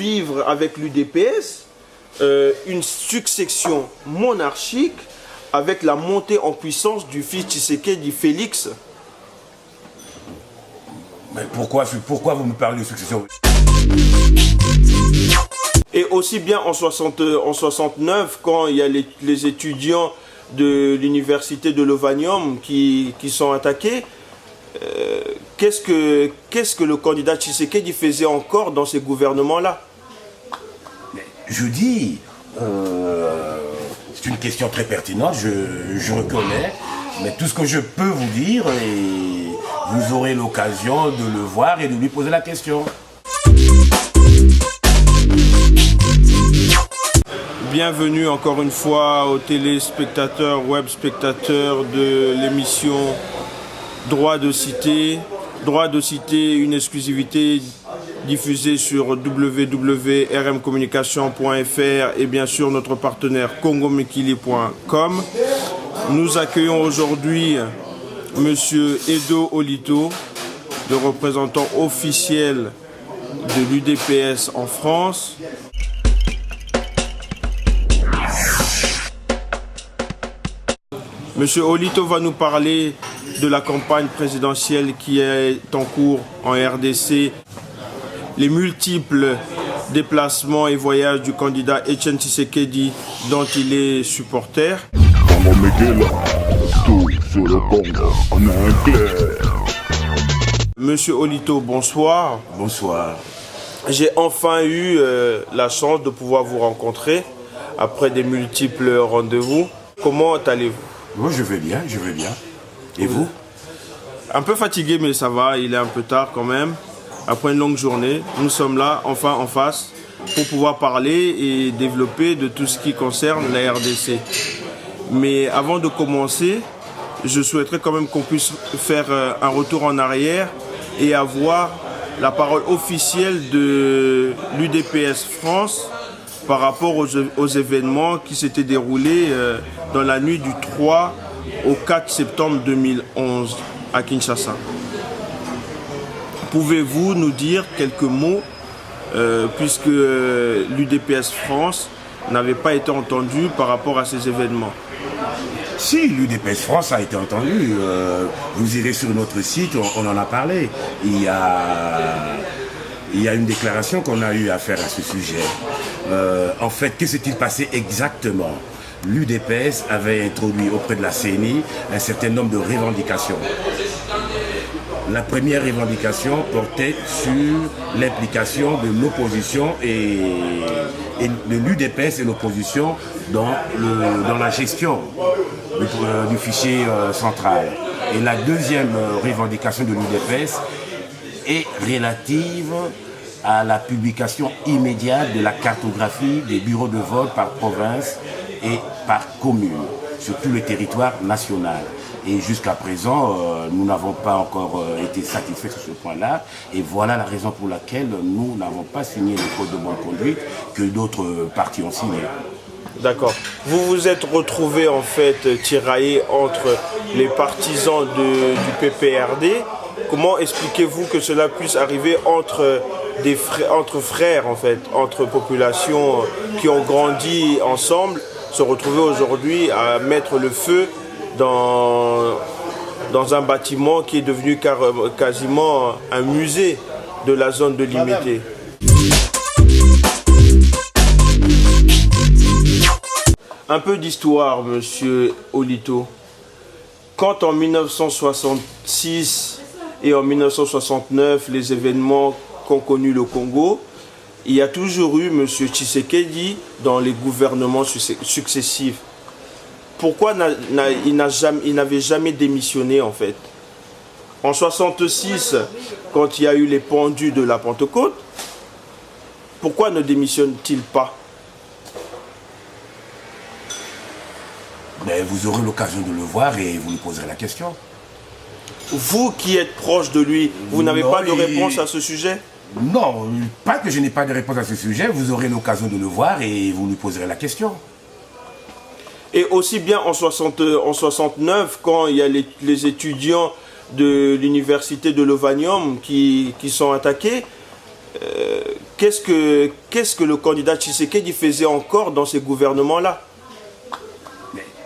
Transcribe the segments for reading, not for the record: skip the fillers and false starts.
vivre avec l'UDPS une succession monarchique avec la montée en puissance du fils Tshisekedi Félix. Mais pourquoi vous me parlez de succession? Et aussi bien en 69, quand il y a les étudiants de l'université de Lovanium qui sont attaqués, qu'est-ce que le candidat Tshisekedi faisait encore dans ces gouvernements-là? Je dis, c'est une question très pertinente, je reconnais, mais tout ce que je peux vous dire, et vous aurez l'occasion de le voir et de lui poser la question. Bienvenue encore une fois aux téléspectateurs, web spectateurs de l'émission Droit de cité. Droit de cité, une exclusivité diffusée sur www.rmcommunication.fr et bien sûr notre partenaire congomekili.com. Nous accueillons aujourd'hui Monsieur Edo Olito, le représentant officiel de l'UDPS en France. Monsieur Olito va nous parler de la campagne présidentielle qui est en cours en RDC, les multiples déplacements et voyages du candidat Etienne Tshisekedi dont il est supporter. Monsieur Olito, bonsoir. Bonsoir. J'ai enfin eu la chance de pouvoir vous rencontrer après des multiples rendez-vous. Comment allez-vous? Moi je vais bien, je vais bien. Et vous? Un peu fatigué, mais ça va, il est un peu tard quand même. Après une longue journée, nous sommes là, enfin en face, pour pouvoir parler et développer de tout ce qui concerne la RDC. Mais avant de commencer, je souhaiterais quand même qu'on puisse faire un retour en arrière et avoir la parole officielle de l'UDPS France par rapport aux événements qui s'étaient déroulés dans la nuit du 3 au 4 septembre 2011 à Kinshasa. Pouvez-vous nous dire quelques mots puisque l'UDPS France n'avait pas été entendu par rapport à ces événements? Si, l'UDPS France a été entendu. Vous irez sur notre site, on en a parlé. Il y a une déclaration qu'on a eu à faire à ce sujet. En fait, que s'est-il passé exactement? L'UDPS avait introduit auprès de la CENI un certain nombre de revendications. La première revendication portait sur l'implication de l'opposition et de l'UDPS et l'opposition dans la gestion du fichier central. Et la deuxième revendication de l'UDPS est relative à la publication immédiate de la cartographie des bureaux de vote par province et par commune sur tout le territoire national. Et jusqu'à présent, nous n'avons pas encore été satisfaits sur ce point-là. Et voilà la raison pour laquelle nous n'avons pas signé le code de bonne conduite que d'autres partis ont signé. D'accord. Vous vous êtes retrouvé en fait tiraillé entre les partisans du PPRD. Comment expliquez-vous que cela puisse arriver entre frères en fait, entre populations qui ont grandi ensemble, se retrouver aujourd'hui à mettre le feu dans un bâtiment qui est devenu quasiment un musée de la zone de Limité? Un peu d'histoire, monsieur Olito. Quand en 1966 et en 1969, les événements qu'ont connu le Congo, il y a toujours eu monsieur Tshisekedi dans les gouvernements successifs. Pourquoi il n'avait jamais démissionné en fait? En 1966, quand il y a eu les pendus de la Pentecôte, pourquoi ne démissionne-t-il pas? Mais vous aurez l'occasion de le voir et vous lui poserez la question. Vous qui êtes proche de lui, vous n'avez pas de réponse à ce sujet? Non, pas que je n'ai pas de réponse à ce sujet. Vous aurez l'occasion de le voir et vous lui poserez la question. Et aussi bien en 69, quand il y a les étudiants de l'université de Lovanium qui sont attaqués, qu'est-ce que le candidat Tshisekedi faisait encore dans ces gouvernements-là?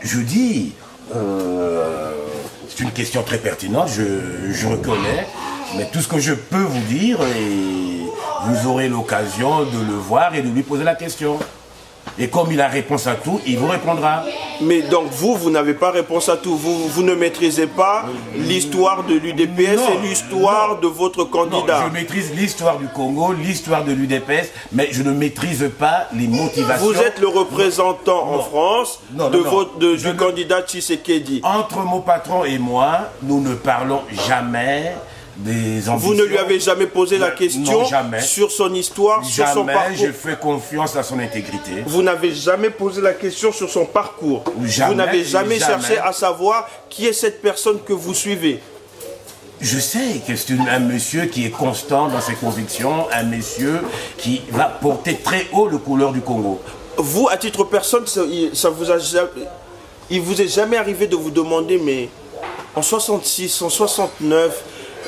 Je dis, c'est une question très pertinente, je reconnais, mais tout ce que je peux vous dire, et vous aurez l'occasion de le voir et de lui poser la question. Et comme il a réponse à tout, il vous répondra. Mais donc vous n'avez pas réponse à tout. Vous ne maîtrisez pas l'histoire de l'UDPS et l'histoire de votre candidat. Non, je maîtrise l'histoire du Congo, l'histoire de l'UDPS, mais je ne maîtrise pas les motivations. Vous êtes le représentant en France du candidat Tshisekedi. Entre mon patron et moi, nous ne parlons jamais des ambitions. Vous ne lui avez jamais posé la question sur son histoire, sur son parcours? Jamais, je fais confiance à son intégrité. Vous n'avez jamais posé la question sur son parcours? Vous n'avez jamais cherché à savoir qui est cette personne que vous suivez? Je sais que c'est un monsieur qui est constant dans ses convictions, un monsieur qui va porter très haut le couleur du Congo. Vous, à titre personnel, il vous est jamais arrivé de vous demander, mais en 66, en 69,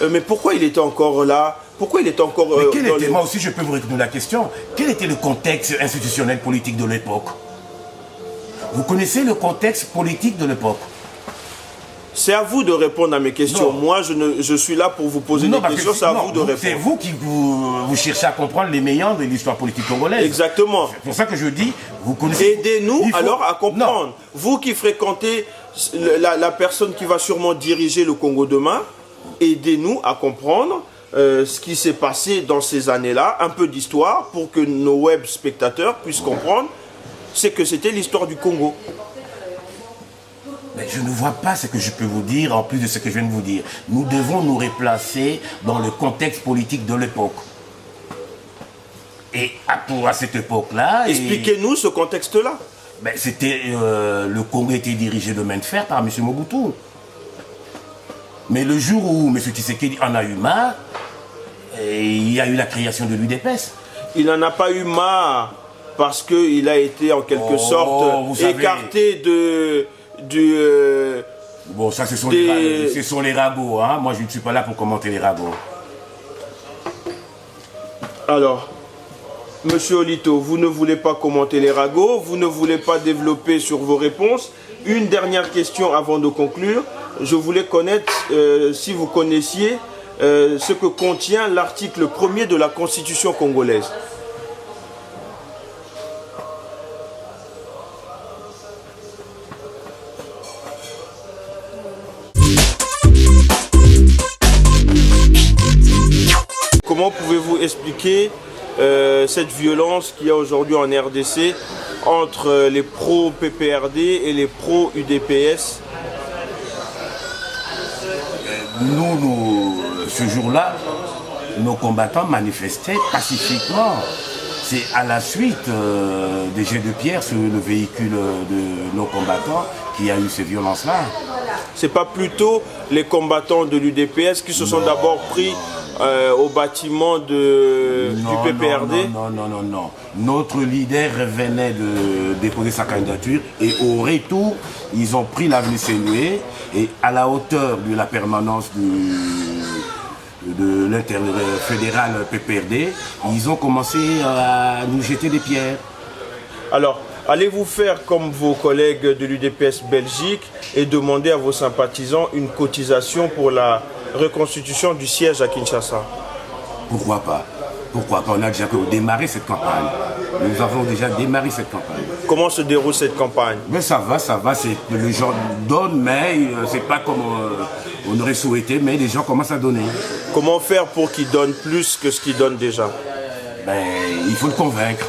mais pourquoi il était encore là? Pourquoi il était encore... Moi aussi, je peux vous répondre la question. Quel était le contexte institutionnel politique de l'époque? Vous connaissez le contexte politique de l'époque? C'est à vous de répondre à mes questions. Non. Moi, je suis là pour vous poser des questions. C'est à vous de répondre. C'est vous qui vous cherchez à comprendre les meilleurs de l'histoire politique congolaise. Exactement. C'est pour ça que je dis, vous connaissez... Aidez-nous alors à comprendre. Non. Vous qui fréquentez la personne qui va sûrement diriger le Congo demain, aidez-nous à comprendre ce qui s'est passé dans ces années-là, un peu d'histoire, pour que nos web spectateurs puissent comprendre ce que c'était l'histoire du Congo. Mais je ne vois pas ce que je peux vous dire en plus de ce que je viens de vous dire. Nous devons nous replacer dans le contexte politique de l'époque. Et à cette époque-là... Expliquez-nous ce contexte-là. Ben, c'était le Congo était dirigé de main de fer par M. Mobutu. Mais le jour où M. Tshisekedi en a eu marre, il y a eu la création de l'UDPS. Il n'en a pas eu marre parce qu'il a été en quelque sorte écarté Bon, ça ce sont les ragots. Hein? Moi, je ne suis pas là pour commenter les ragots. Alors, Monsieur Olito, vous ne voulez pas commenter les ragots, vous ne voulez pas développer sur vos réponses. Une dernière question avant de conclure. Je voulais connaître, si vous connaissiez, ce que contient l'article 1er de la Constitution congolaise. Comment pouvez-vous expliquer cette violence qu'il y a aujourd'hui en RDC entre les pro-PPRD et les pro-UDPS? Nous, ce jour-là, nos combattants manifestaient pacifiquement. C'est à la suite des jets de pierre sur le véhicule de nos combattants qu'il y a eu ces violences-là. C'est pas plutôt les combattants de l'UDPS qui se sont d'abord pris au bâtiment du PPRD? Non. Notre leader venait de déposer sa candidature et au retour, ils ont pris l'avenue Sénué et à la hauteur de la permanence de l'interfédéral PPRD, ils ont commencé à nous jeter des pierres. Alors, allez-vous faire comme vos collègues de l'UDPS Belgique et demander à vos sympathisants une cotisation pour la reconstitution du siège à Kinshasa? Pourquoi pas? Pourquoi pas? On a déjà démarré cette campagne. Nous avons déjà démarré cette campagne. Comment se déroule cette campagne? Mais ça va. Le gens donnent, mais c'est pas comme on aurait souhaité, mais les gens commencent à donner. Comment faire pour qu'ils donnent plus que ce qu'ils donnent déjà? Ben, il faut le convaincre.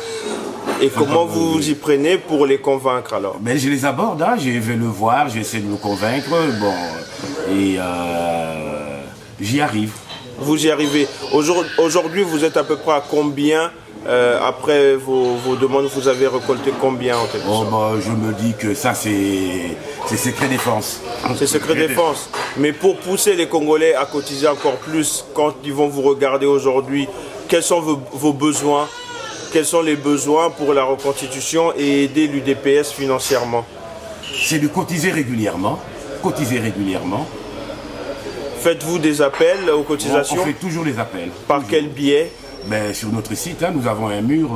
Et comment vous vous y prenez pour les convaincre alors? Ben, je les aborde, hein. Je vais le voir, j'essaie de le convaincre, bon, et j'y arrive. Vous y arrivez. Aujourd'hui, vous êtes à peu près à combien après vos demandes? Vous avez récolté combien en quelque sorte? Ben, je me dis que ça, c'est secret défense. C'est secret défense. Mais pour pousser les Congolais à cotiser encore plus, quand ils vont vous regarder aujourd'hui, quels sont vos besoins? Quels sont les besoins pour la reconstitution et aider l'UDPS financièrement? C'est de cotiser régulièrement. Faites-vous des appels aux cotisations? On fait toujours les appels. Par quel biais? Ben, sur notre site, hein, nous avons un mur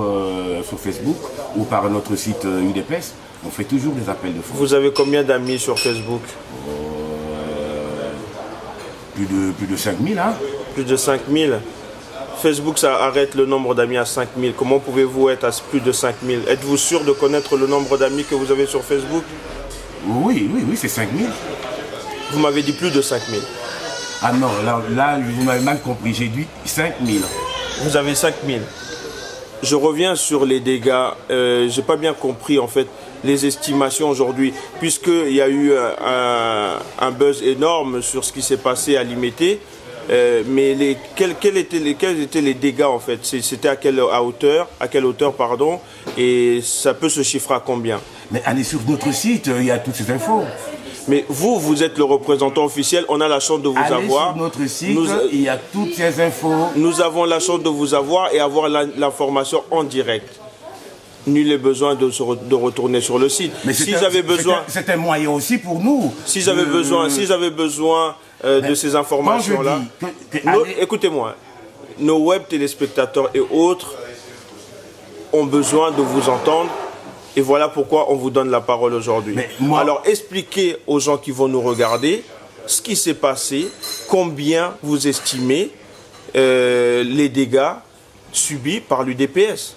sur Facebook ou par notre site UDPS. On fait toujours des appels de fonds. Vous avez combien d'amis sur Facebook? Plus de 5000, hein. Plus de 5000. Facebook, ça arrête le nombre d'amis à 5000. Comment pouvez-vous être à plus de 5000? Êtes-vous sûr de connaître le nombre d'amis que vous avez sur Facebook? Oui, c'est 5000. Vous m'avez dit plus de 5000. Ah non, là vous m'avez mal compris. J'ai dit 5000. Vous avez 5000. Je reviens sur les dégâts. J'ai pas bien compris en fait les estimations aujourd'hui, puisqu'il y a eu un buzz énorme sur ce qui s'est passé à Limété. Mais quels étaient les dégâts en fait? C'était à quelle hauteur, pardon, et ça peut se chiffrer à combien? Mais allez sur notre site, il y a toutes ces infos. Mais vous êtes le représentant officiel, on a la chance de vous avoir. Sur notre site, il y a toutes ces infos. Nous avons la chance de vous avoir et avoir l'information en direct. Nul n'est besoin de retourner sur le site. Mais si j'avais besoin, c'est un moyen aussi pour nous. Si j'avais besoin de ces informations-là, écoutez-moi, nos web téléspectateurs et autres ont besoin de vous entendre. Et voilà pourquoi on vous donne la parole aujourd'hui. Alors expliquez aux gens qui vont nous regarder ce qui s'est passé, combien vous estimez les dégâts subis par l'UDPS.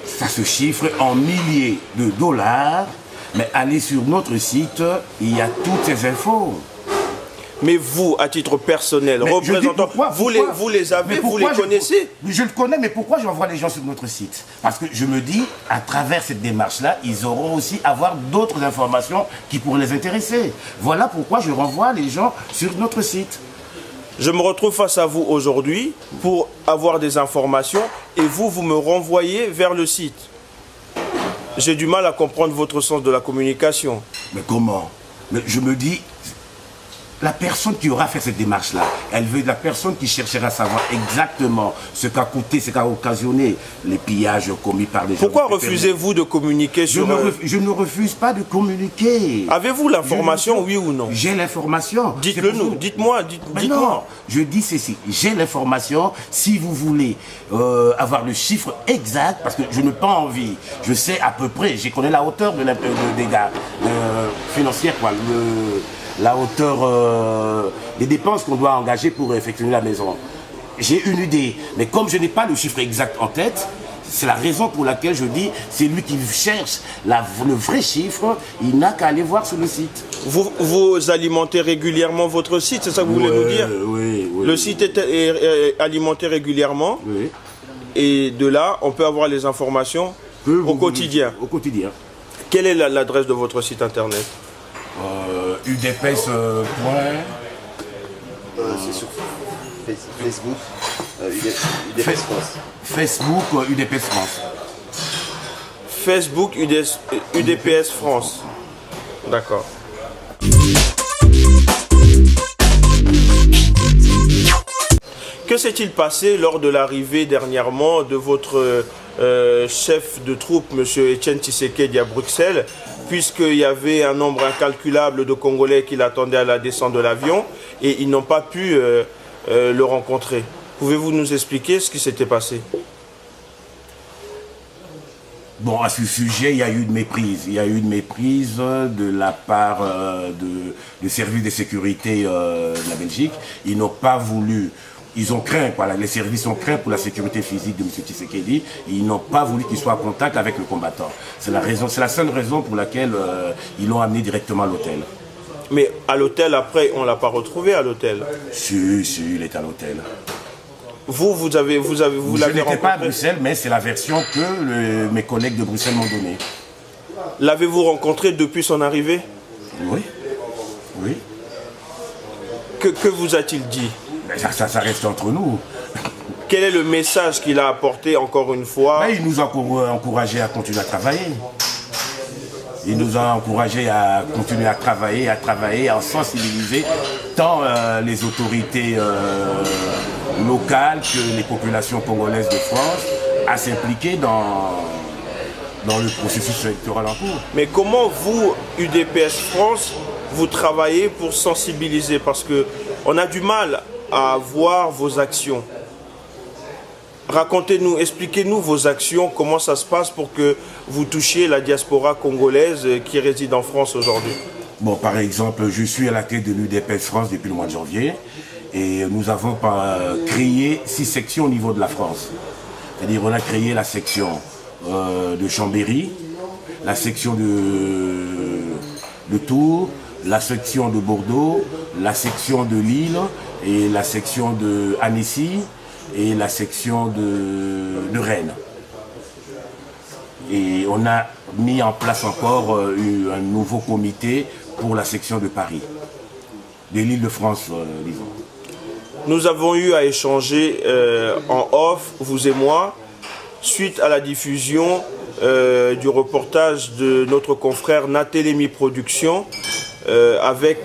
Ça se chiffre en milliers de dollars, mais allez sur notre site, il y a toutes ces infos. Mais vous, à titre personnel, représentant, vous les avez, vous les connaissez? Je le connais, mais pourquoi j'envoie les gens sur notre site? Parce que je me dis, à travers cette démarche-là, ils auront aussi avoir d'autres informations qui pourraient les intéresser. Voilà pourquoi je renvoie les gens sur notre site. Je me retrouve face à vous aujourd'hui pour avoir des informations et vous me renvoyez vers le site. J'ai du mal à comprendre votre sens de la communication. Mais comment? Mais je me dis, la personne qui aura fait cette démarche-là, elle veut la personne qui cherchera à savoir exactement ce qu'a coûté, ce qu'a occasionné les pillages commis par les gens. Pourquoi refusez-vous de communiquer sur... Je ne refuse pas de communiquer. Avez-vous l'information, oui ou non? J'ai l'information. Dites-le nous, dites-moi. Non, je dis ceci, j'ai l'information. Si vous voulez avoir le chiffre exact, parce que je n'ai pas envie, je sais à peu près, je connais la hauteur de dégâts financiers, quoi, la hauteur des dépenses qu'on doit engager pour effectuer la maison. J'ai une idée, mais comme je n'ai pas le chiffre exact en tête, c'est la raison pour laquelle je dis, c'est lui qui cherche le vrai chiffre, il n'a qu'à aller voir sur le site. Vous alimentez régulièrement votre site, c'est ça que vous voulez nous dire? Oui. Le site est alimenté régulièrement, oui. Et de là, on peut avoir les informations au quotidien. Au quotidien. Quelle est l'adresse de votre site internet? UDPS. C'est sur Facebook, UDPS France. Facebook, UDPS France. Facebook, UDPS France. D'accord. Que s'est-il passé lors de l'arrivée dernièrement de votre chef de troupe, M. Etienne Tshisekedi, à Bruxelles, puisqu'il y avait un nombre incalculable de Congolais qui l'attendaient à la descente de l'avion et ils n'ont pas pu le rencontrer. Pouvez-vous nous expliquer ce qui s'était passé? Bon, à ce sujet, il y a eu une méprise. Il y a eu une méprise de la part du service de sécurité de la Belgique. Ils n'ont pas voulu... Ils ont craint, voilà, les services ont craint pour la sécurité physique de M. Tshisekedi. Ils n'ont pas voulu qu'il soit en contact avec le combattant. C'est la seule raison pour laquelle ils l'ont amené directement à l'hôtel. Mais à l'hôtel, après, on ne l'a pas retrouvé à l'hôtel? Si, il est à l'hôtel. Vous l'avez rencontré? Je n'étais pas à Bruxelles, mais c'est la version que mes collègues de Bruxelles m'ont donnée. L'avez-vous rencontré depuis son arrivée? Oui. Que vous a-t-il dit? Ça reste entre nous. Quel est le message qu'il a apporté encore une fois? Il nous a encouragé à continuer à travailler. Il nous a encouragé à continuer à travailler, à sensibiliser tant les autorités locales que les populations congolaises de France à s'impliquer dans le processus électoral en cours. Mais comment vous, UDPS France, vous travaillez pour sensibiliser? Parce qu'on a du mal à voir vos actions. Racontez-nous, expliquez-nous vos actions, comment ça se passe pour que vous touchiez la diaspora congolaise qui réside en France aujourd'hui. Bon, par exemple, je suis à la tête de l'UDPS France depuis le mois de janvier et nous avons créé 6 sections au niveau de la France. C'est-à-dire on a créé la section de Chambéry, la section de Tours, la section de Bordeaux, la section de Lille et la section de Annecy et la section de Rennes. Et on a mis en place encore un nouveau comité pour la section de Paris, de l'Île-de-France, disons. Nous avons eu à échanger en off, vous et moi, suite à la diffusion du reportage de notre confrère Natelemi Productions avec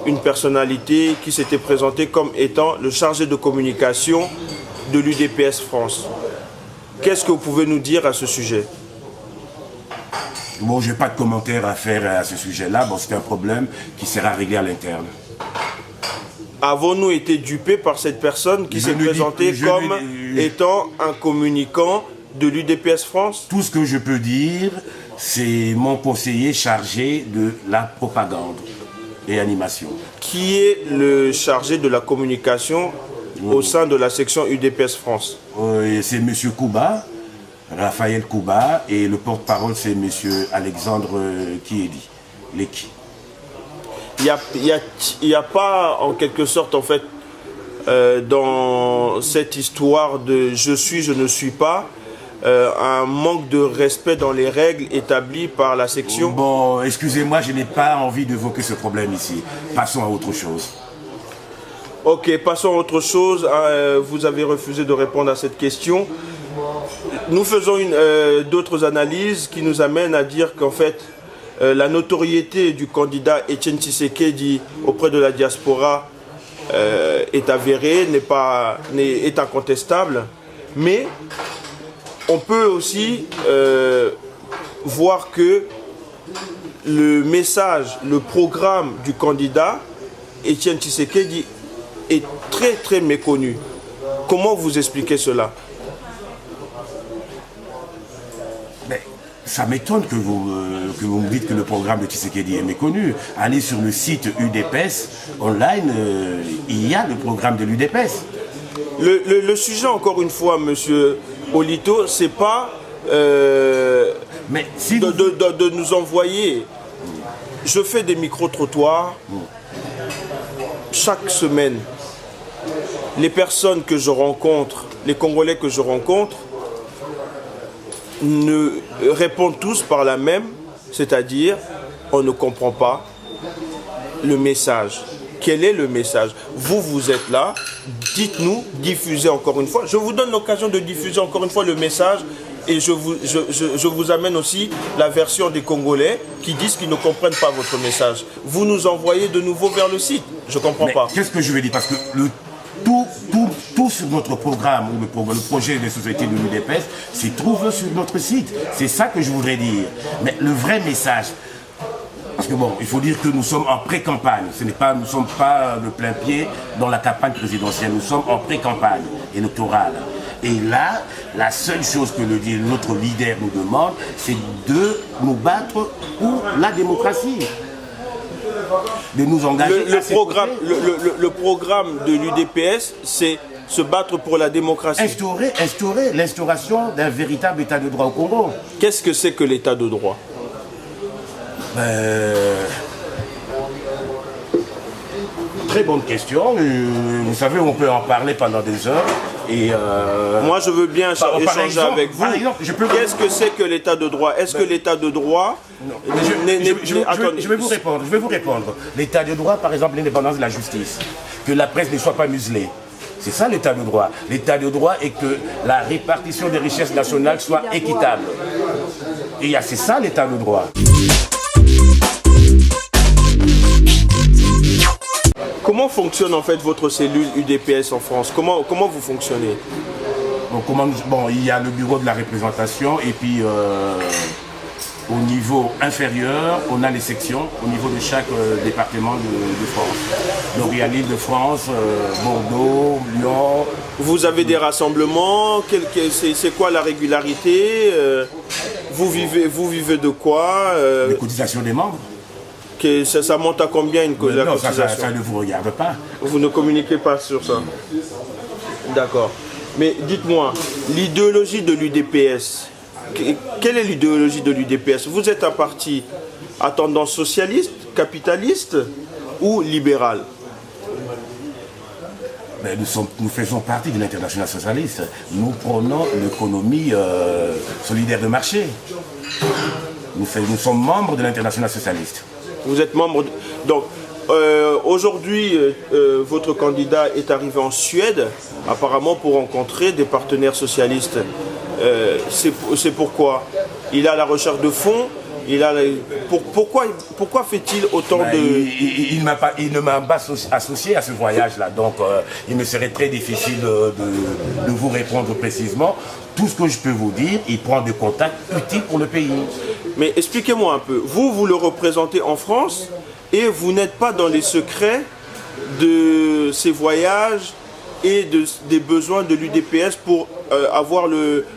une personnalité qui s'était présentée comme étant le chargé de communication de l'UDPS France. Qu'est-ce que vous pouvez nous dire à ce sujet? Bon, je n'ai pas de commentaire à faire à ce sujet-là. Bon, c'est un problème qui sera réglé à l'interne. Avons-nous été dupés par cette personne qui s'est présentée comme étant un communicant de l'UDPS France? Tout ce que je peux dire, c'est mon conseiller chargé de la propagande et animation. Qui est le chargé de la communication au sein de la section UDPS France? C'est M. Kouba, Raphaël Kouba, et le porte-parole c'est M. Alexandre Kiedi, Leki. Il n'y a pas en quelque sorte en fait dans cette histoire de je suis, je ne suis pas, un manque de respect dans les règles établies par la section? Bon, excusez-moi, je n'ai pas envie d'évoquer ce problème ici. Passons à autre chose. Ok, passons à autre chose. Vous avez refusé de répondre à cette question. Nous faisons d'autres analyses qui nous amènent à dire qu'en fait, la notoriété du candidat Etienne Tshisekedi auprès de la diaspora est avérée, est incontestable. Mais on peut aussi voir que le message, le programme du candidat Etienne Tshisekedi est très très méconnu. Comment vous expliquez cela? Mais ça m'étonne que vous me dites que le programme de Tshisekedi est méconnu. Allez sur le site UDPS online, il y a le programme de l'UDPS. Le sujet, encore une fois, monsieur Olito, c'est pas mais si de nous envoyer. Je fais des micro-trottoirs chaque semaine. Les personnes que je rencontre, les Congolais que je rencontre, ne répondent tous par la même, c'est-à-dire on ne comprend pas le message. Quel est le message? Vous êtes là, dites-nous, diffusez encore une fois. Je vous donne l'occasion de diffuser encore une fois le message et je vous amène aussi la version des Congolais qui disent qu'ils ne comprennent pas votre message. Vous nous envoyez de nouveau vers le site. Je ne comprends pas. Qu'est-ce que je vais dire? Parce que tout sur notre programme, ou le projet des sociétés de l'UDPS, se trouve sur notre site. C'est ça que je voudrais dire. Mais le vrai message, parce que bon, il faut dire que nous sommes en pré-campagne. Nous ne sommes pas de plein pied dans la campagne présidentielle. Nous sommes en pré-campagne électorale. Et là, la seule chose que notre leader nous demande, c'est de nous battre pour la démocratie. De nous engager. Le programme de l'UDPS, c'est se battre pour la démocratie. Instaurer l'instauration d'un véritable état de droit au Congo. Qu'est-ce que c'est que l'état de droit? Très bonne question. Vous savez, on peut en parler pendant des heures. Et moi, je veux bien échanger avec vous. Qu'est-ce que c'est que l'état de droit? Est-ce que l'état de droit... Je vais vous répondre. L'état de droit, par exemple, l'indépendance de la justice. Que la presse ne soit pas muselée. C'est ça l'état de droit. L'état de droit est que la répartition des richesses nationales soit équitable. Et c'est ça l'état de droit. Comment fonctionne en fait votre cellule UDPS en France? Comment vous fonctionnez? Bon, il y a le bureau de la représentation et puis au niveau inférieur, on a les sections au niveau de chaque département de France. Donc il y a l'Île-de-France, Bordeaux, Lyon. Vous avez des rassemblements, c'est quoi la régularité, vous vivez de quoi, Les cotisations des membres. Ça monte à combien la non, cotisation? ça ne vous regarde pas. Vous ne communiquez pas sur ça. D'accord. Mais dites-moi, l'idéologie de l'UDPS, quelle est l'idéologie de l'UDPS? Vous êtes un parti à tendance socialiste, capitaliste ou libéral? Mais nous faisons partie de l'international socialiste. Nous prônons l'économie solidaire de marché. Nous sommes membres de l'international socialiste. Vous êtes membre Donc, aujourd'hui, votre candidat est arrivé en Suède, apparemment pour rencontrer des partenaires socialistes. C'est pourquoi il est à la recherche de fonds. Pourquoi fait-il autant de... Il ne m'a pas associé à ce voyage-là, donc il me serait très difficile de vous répondre précisément. Tout ce que je peux vous dire, il prend des contacts utiles pour le pays. Mais expliquez-moi un peu, vous le représentez en France et vous n'êtes pas dans les secrets de ces voyages et des besoins de l'UDPS pour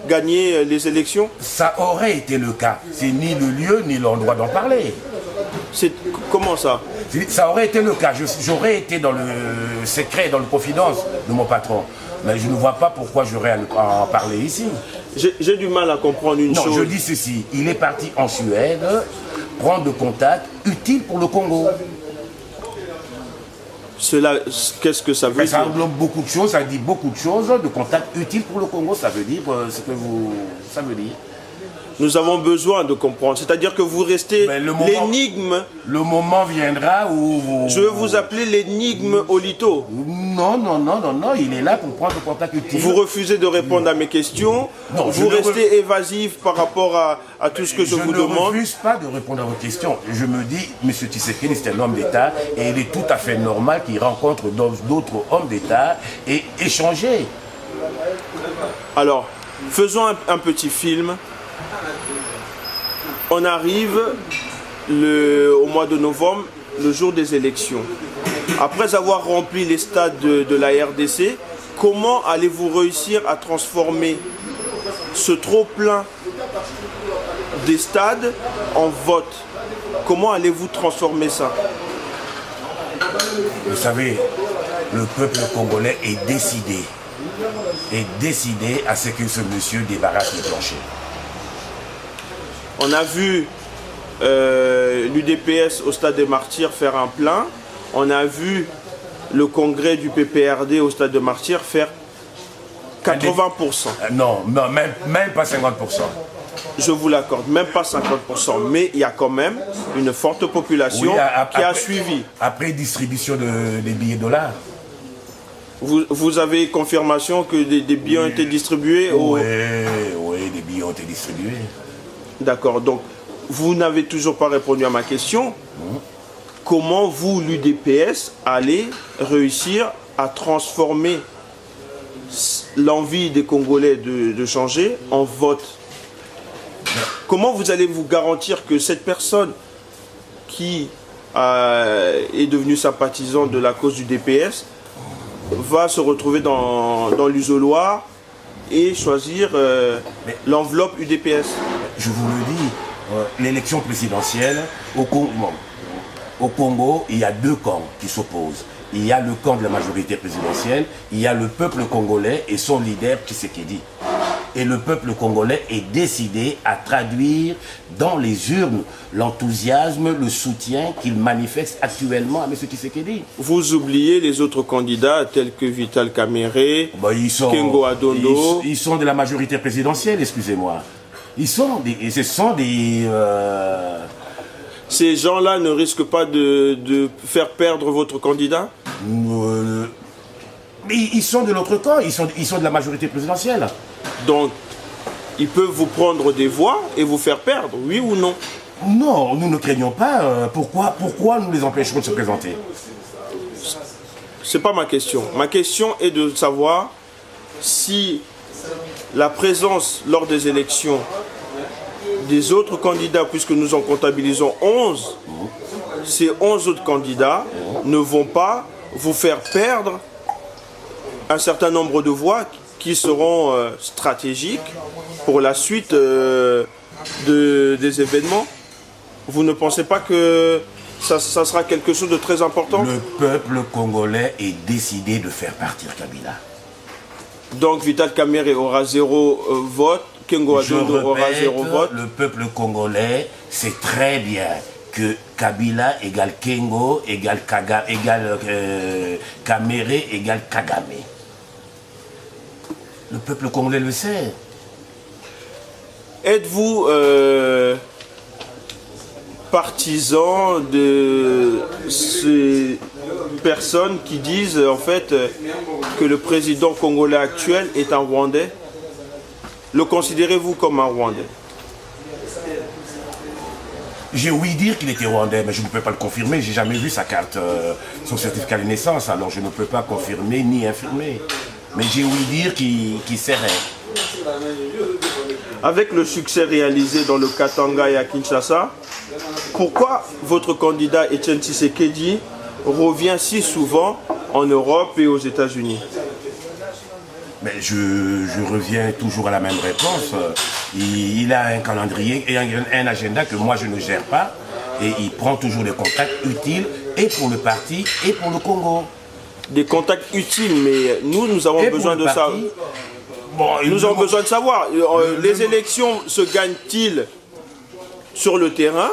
gagner les élections? Ça aurait été le cas. C'est ni le lieu ni l'endroit d'en parler. Comment ça? Ça aurait été le cas. J'aurais été dans le secret, dans le confidence de mon patron. Mais je ne vois pas pourquoi j'aurais à en parler ici. J'ai du mal à comprendre une chose. Non, je dis ceci. Il est parti en Suède prendre contact utile pour le Congo. Qu'est-ce que ça veut dire? Ça englobe beaucoup de choses, ça dit beaucoup de choses. De contact utile pour le Congo, ça veut dire ce que ça veut dire. Nous avons besoin de comprendre. C'est-à-dire que vous restez l'énigme. Le moment viendra où... Je vais vous appeler l'énigme Olito. Non, il est là pour prendre contact utile. Vous refusez de répondre à mes questions. Non, vous restez évasif par rapport à tout ce que je vous demande. Je ne refuse pas de répondre à vos questions. Je me dis, M. Tshisekedi, c'est un homme d'État et il est tout à fait normal qu'il rencontre d'autres hommes d'État et échanger. Alors, faisons un petit film. On arrive au mois de novembre, le jour des élections. Après avoir rempli les stades de la RDC, comment allez-vous réussir à transformer ce trop-plein des stades en vote? Comment allez-vous transformer ça? Vous savez, le peuple congolais est décidé à ce que ce monsieur débarrasse le plancher. On a vu l'UDPS au Stade des Martyrs faire un plein. On a vu le congrès du PPRD au Stade des Martyrs faire 80%. Non, même pas 50%. Je vous l'accorde, même pas 50%. Mais il y a quand même une forte population qui a suivi. Après distribution des billets dollars. Vous avez confirmation que des billets ont été distribués? Oui, des billets ont été distribués. D'accord, donc vous n'avez toujours pas répondu à ma question. Comment vous, l'UDPS, allez réussir à transformer l'envie des Congolais de changer en vote? Comment vous allez vous garantir que cette personne qui est devenue sympathisante de la cause du DPS va se retrouver dans l'isoloir et choisir l'enveloppe UDPS? Je vous le dis, l'élection présidentielle au Congo, il y a deux camps qui s'opposent. Il y a le camp de la majorité présidentielle, il y a le peuple congolais et son leader Tshisekedi. Et le peuple congolais est décidé à traduire dans les urnes l'enthousiasme, le soutien qu'il manifeste actuellement à M. Tshisekedi. Vous oubliez les autres candidats tels que Vital Kamerhe, Kengo Adondo. Ils sont de la majorité présidentielle, excusez-moi. Ces gens-là ne risquent pas de faire perdre votre candidat? Ils sont de l'autre camp, ils sont de la majorité présidentielle. Donc, ils peuvent vous prendre des voix et vous faire perdre, oui ou non? Non, nous ne craignons pas. Pourquoi nous les empêcherons de se présenter? C'est pas ma question. Ma question est de savoir si la présence lors des élections des autres candidats, puisque nous en comptabilisons 11, ces 11 autres candidats ne vont pas vous faire perdre un certain nombre de voix qui seront stratégiques pour la suite des événements. Vous ne pensez pas que ça sera quelque chose de très important? Le peuple congolais est décidé de faire partir Kabila. Donc Vital Kamerhe aura 0 vote, Kengo Adondo aura 0 vote. Le peuple congolais sait très bien que Kabila égale Kengo égale Kamerhe égale Kagame. Le peuple congolais le sait. Êtes-vous partisan de ces personnes qui disent en fait que le président congolais actuel est un Rwandais? Le considérez-vous comme un Rwandais? J'ai ouï dire qu'il était rwandais, mais je ne peux pas le confirmer. J'ai jamais vu sa carte, son certificat de naissance, alors je ne peux pas confirmer ni infirmer. Mais j'ai ouï dire qu'il serait. Avec le succès réalisé dans le Katanga et à Kinshasa, pourquoi votre candidat Etienne Tshisekedi revient si souvent en Europe et aux États-Unis? Mais je reviens toujours à la même réponse. Il a un calendrier et un agenda que moi je ne gère pas. Et il prend toujours des contacts utiles et pour le parti et pour le Congo. Des contacts utiles, mais nous avons besoin de ça. Bon, nous avons besoin de savoir. Les élections se gagnent-ils sur le terrain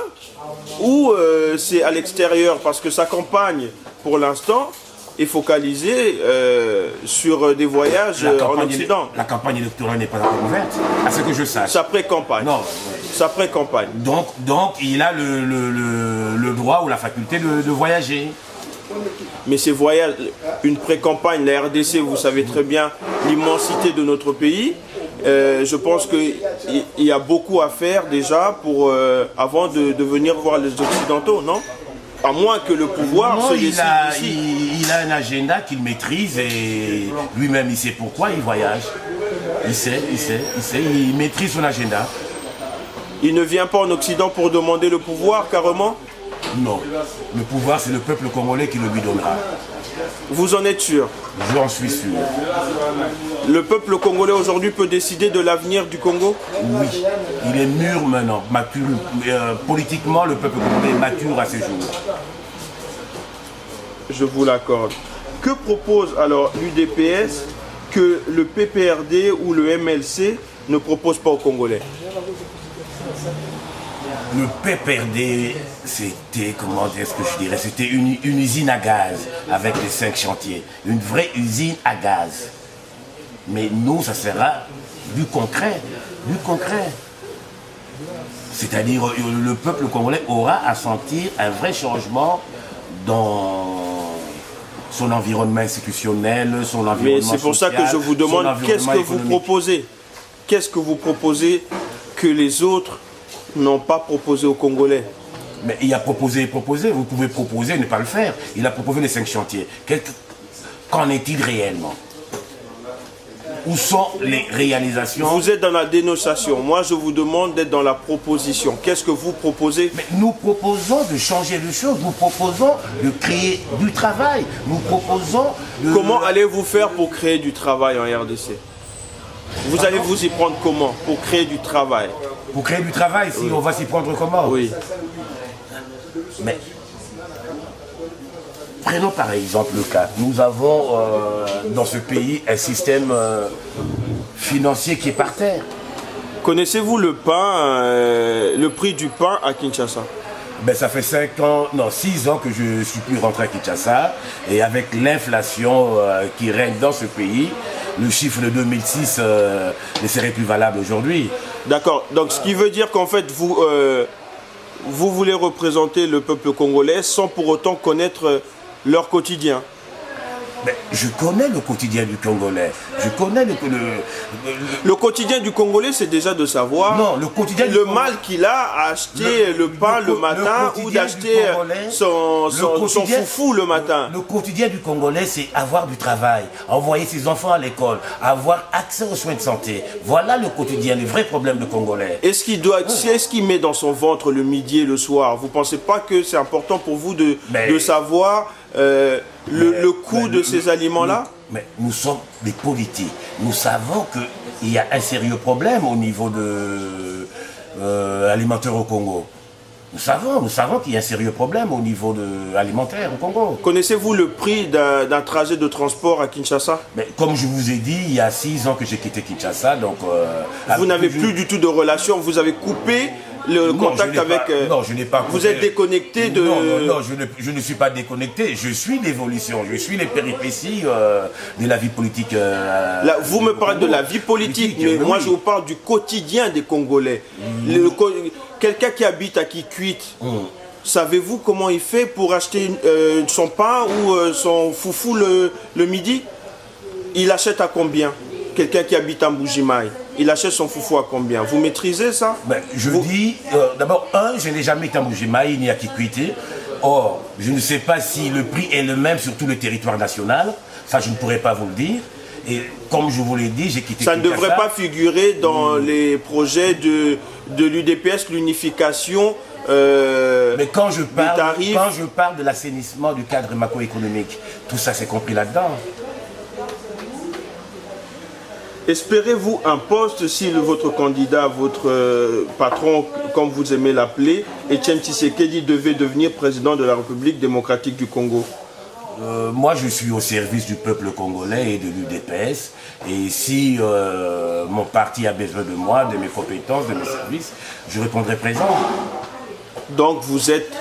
ou c'est à l'extérieur? Parce que sa campagne, pour l'instant, est focalisée sur des voyages en Occident. La campagne électorale n'est pas encore ouverte, à ce que je sache. Sa pré-campagne. Non. Sa pré-campagne. Donc il a le droit ou la faculté de voyager. Mais ces voyages, une pré-campagne, la RDC, vous savez très bien l'immensité de notre pays. Je pense qu'il y a beaucoup à faire déjà avant de venir voir les Occidentaux, non? À moins que le pouvoir se décide ici. Il a un agenda qu'il maîtrise et lui-même il sait pourquoi il voyage. Il maîtrise son agenda. Il ne vient pas en Occident pour demander le pouvoir, carrément? Non. Le pouvoir, c'est le peuple congolais qui le lui donnera. Vous en êtes sûr? J'en suis sûr. Le peuple congolais aujourd'hui peut décider de l'avenir du Congo? Oui. Il est mûr maintenant, mature. Politiquement, le peuple congolais est mature à ses jours. Je vous l'accorde. Que propose alors l'UDPS que le PPRD ou le MLC ne propose pas aux Congolais? Le PPRD, c'était, comment est-ce que je dirais, c'était une usine à gaz avec les 5 chantiers. Une vraie usine à gaz. Mais nous, ça sera du concret. Du concret. C'est-à-dire, le peuple congolais aura à sentir un vrai changement dans son environnement institutionnel, son environnement social. Mais c'est pour ça que je vous demande, qu'est-ce que vous proposez? Qu'est-ce que vous proposez que les autres n'ont pas proposé aux Congolais? Mais il a proposé et proposé. Vous pouvez proposer et ne pas le faire. Il a proposé les 5 chantiers. Qu'en est-il réellement? Où sont les réalisations? Vous êtes dans la dénonciation. Moi, je vous demande d'être dans la proposition. Qu'est-ce que vous proposez? Mais nous proposons de changer les choses. Nous proposons de créer du travail. Nous proposons de... Comment allez-vous faire pour créer du travail en RDC? Vous allez vous y prendre comment pour créer du travail? Pour créer du travail, si on va s'y prendre comment? Oui. Mais prenons par exemple le cas. Nous avons dans ce pays un système financier qui est par terre. Connaissez-vous le pain, le prix du pain à Kinshasa? Ben, ça fait 6 ans que je suis plus rentré à Kinshasa. Et avec l'inflation qui règne dans ce pays, le chiffre de 2006 ne serait plus valable aujourd'hui. D'accord. Donc ce qui veut dire qu'en fait, vous voulez représenter le peuple congolais sans pour autant connaître leur quotidien. Mais je connais le quotidien du Congolais. Je connais Le quotidien du Congolais, c'est déjà de savoir non, le quotidien le mal qu'il a à acheter le pain le matin ou d'acheter son foufou le matin. Le quotidien du Congolais, c'est avoir du travail, envoyer ses enfants à l'école, avoir accès aux soins de santé. Voilà le quotidien, le vrai problème du Congolais. Est-ce qu'il met dans son ventre le midi et le soir? Vous ne pensez pas que c'est important pour vous de savoir le coût de ces aliments-là? Mais nous sommes des politiques. Nous savons qu'il y a un sérieux problème au niveau alimentaire au Congo. Nous savons qu'il y a un sérieux problème au niveau alimentaire au Congo. Connaissez-vous le prix d'un trajet de transport à Kinshasa? Mais comme je vous ai dit, il y a 6 ans que j'ai quitté Kinshasa, donc... vous n'avez plus du tout de relation, vous avez coupé le contact avec... non, je n'ai pas coupé. Vous êtes déconnecté de... Non, je ne suis pas déconnecté, je suis l'évolution, je suis les péripéties de la vie politique. Là, vous me parlez de la vie politique, mais moi je vous parle du quotidien des Congolais. Quelqu'un qui habite à Kikwit, savez-vous comment il fait pour acheter son pain ou son foufou le midi? Il achète à combien? Quelqu'un qui habite en Mbuji-Mayi, il achète son foufou à combien? Vous maîtrisez ça? Dis, d'abord, je n'ai jamais été en Mbuji-Mayi ni à Kikwit. Or, je ne sais pas si le prix est le même sur tout le territoire national. Ça, je ne pourrais pas vous le dire. Et comme je vous l'ai dit, j'ai quitté Kinshasa. Ça ne devrait pas figurer dans les projets de l'UDPS, l'unification mais quand je parle de l'assainissement du cadre macroéconomique, tout ça c'est compris là-dedans. Espérez-vous un poste si votre candidat, votre patron, comme vous aimez l'appeler, Etienne Tshisekedi, devait devenir président de la République démocratique du Congo? Moi, je suis au service du peuple congolais et de l'UDPS. Et si mon parti a besoin de moi, de mes compétences, de mes services, je répondrai présent. Donc, vous êtes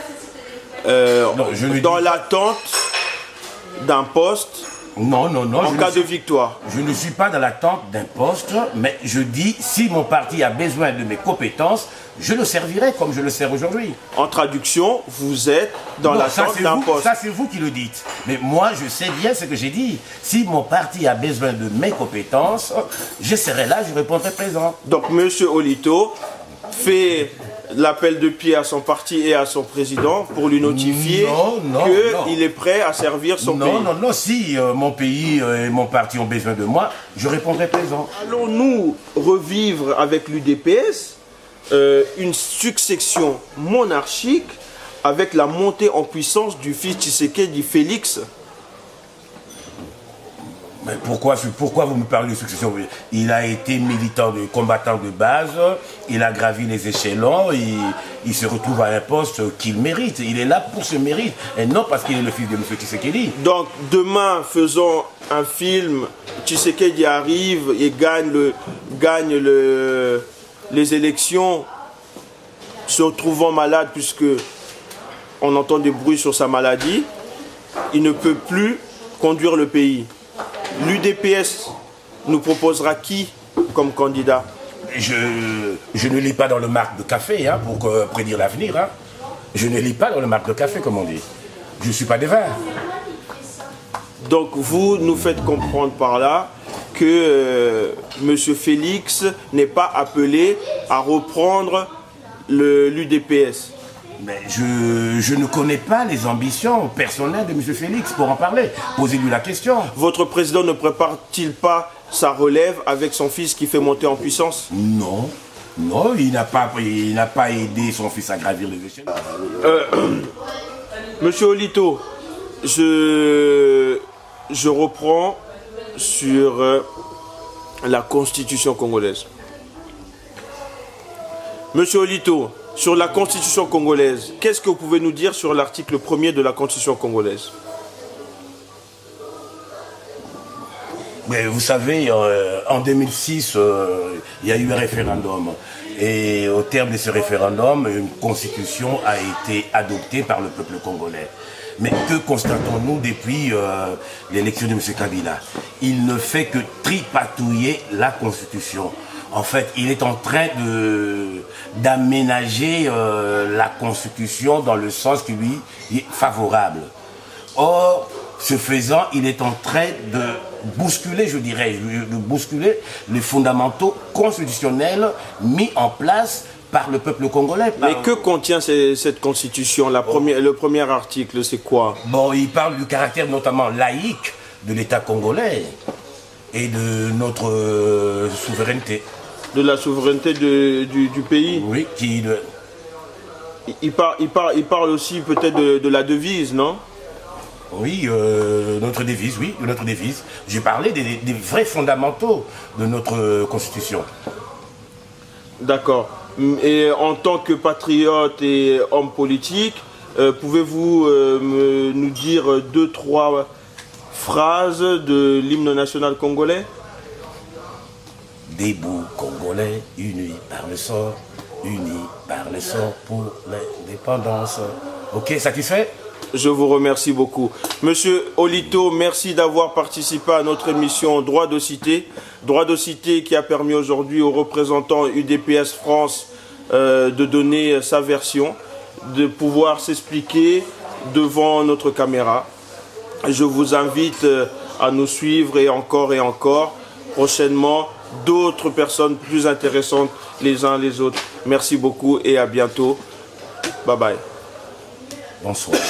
dans l'attente d'un poste en cas de victoire? Je ne suis pas dans l'attente d'un poste, mais je dis, si mon parti a besoin de mes compétences, je le servirai comme je le sers aujourd'hui. En traduction, vous êtes dans l'attente d'un poste. Ça, c'est vous qui le dites. Mais moi, je sais bien ce que j'ai dit. Si mon parti a besoin de mes compétences, je serai là, je répondrai présent. Donc, M. Olito fait l'appel de pied à son parti et à son président pour lui notifier qu'il est prêt à servir son pays. Non, si mon pays et mon parti ont besoin de moi, je répondrai présent. Allons-nous revivre avec l'UDPS une succession monarchique avec la montée en puissance du fils Tshisekedi, Félix? Mais pourquoi vous me parlez de succession? Il a été militant, combattant de base, il a gravi les échelons, il se retrouve à un poste qu'il mérite. Il est là pour ce mérite, et non parce qu'il est le fils de M. Tshisekedi. Donc demain, faisons un film, Tshisekedi arrive et gagne les élections, se retrouvant malade puisque on entend des bruits sur sa maladie, il ne peut plus conduire le pays. L'UDPS nous proposera qui comme candidat? Je ne lis pas dans le marc de café pour prédire l'avenir. Je ne lis pas dans le marc de café, comme on dit. Je ne suis pas devin. Donc vous nous faites comprendre par là que M. Félix n'est pas appelé à reprendre l'UDPS. Mais je ne connais pas les ambitions personnelles de M. Félix pour en parler. Posez-lui la question. Votre président ne prépare-t-il pas sa relève avec son fils qui fait monter en puissance? Non, il n'a pas aidé son fils à gravir les échelons. Monsieur Olito, je reprends sur la constitution congolaise. Monsieur Olito, sur la constitution congolaise, qu'est-ce que vous pouvez nous dire sur l'article 1er de la constitution congolaise? Mais vous savez, en 2006, il y a eu un référendum. Et au terme de ce référendum, une constitution a été adoptée par le peuple congolais. Mais que constatons-nous depuis l'élection de M. Kabila? Il ne fait que tripatouiller la constitution. En fait, il est en train d'aménager la Constitution dans le sens qui lui est favorable. Or, Ce faisant, il est en train de bousculer, je dirais, de bousculer les fondamentaux constitutionnels mis en place par le peuple congolais. Mais que contient cette constitution? Le premier article, c'est quoi? Bon, il parle du caractère notamment laïque de l'État congolais et de notre souveraineté. De la souveraineté du pays? Oui, Il parle aussi peut-être de la devise, non? Oui, notre devise, oui, de notre devise. J'ai parlé des vrais fondamentaux de notre Constitution. D'accord. Et en tant que patriote et homme politique, pouvez-vous nous dire 2-3 phrases de l'hymne national congolais? Debout Congolais, unis par le sort, unis par le sort pour l'indépendance. Ok, satisfait? Je vous remercie beaucoup. Monsieur Olito, merci d'avoir participé à notre émission Droit de cité. Droit de cité qui a permis aujourd'hui aux représentants UDPS France de donner sa version, de pouvoir s'expliquer devant notre caméra. Je vous invite à nous suivre et encore. Prochainement, d'autres personnes plus intéressantes les uns les autres. Merci beaucoup et à bientôt. Bye bye. Bonsoir.